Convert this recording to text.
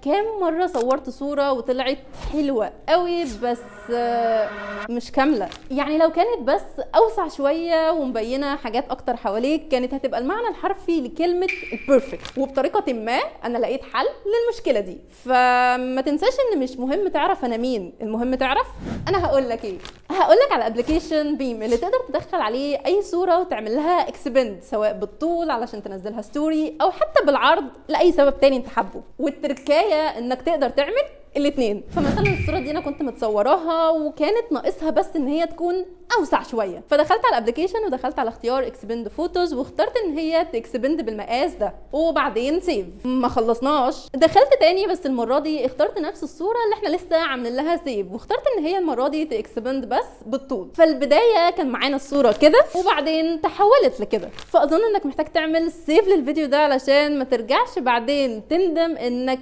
كام مرة صورت صورة وطلعت حلوة قوي بس مش كاملة. يعني لو كانت بس اوسع شوية ومبينة حاجات اكتر حواليك كانت هتبقى المعنى الحرفي لكلمة البيرفكت. وبطريقة ما انا لقيت حل للمشكلة دي. فما تنساش ان مش مهم تعرف انا مين، المهم تعرف انا هقولك ايه. هقولك على ابلكيشن بيم اللي تقدر تدخل عليه اي صورة وتعمل لها اكسبند، سواء بالطول علشان تنزلها ستوري او حتى بالعرض لاي سبب تاني انت حابه. والتركايه انك تقدر تعمل الاثنين. فمثلا الصوره دي انا كنت متصوراها وكانت ناقصها بس ان هي تكون اوسع شويه، فدخلت على الابلكيشن ودخلت على اختيار اكسبند فوتوز واخترت ان هي تكسبند بالمقاس ده، وبعدين سيف. ما خلصناش، دخلت تاني بس المره دي اخترت نفس الصوره اللي احنا لسه عاملين لها سيف، واخترت ان هي المره دي تكسبند بس بالطول. فالبدايه كان معانا الصوره كده وبعدين تحولت لكده. فاظن انك محتاج تعمل سيف للفيديو ده علشان ما ترجعش بعدين تندم انك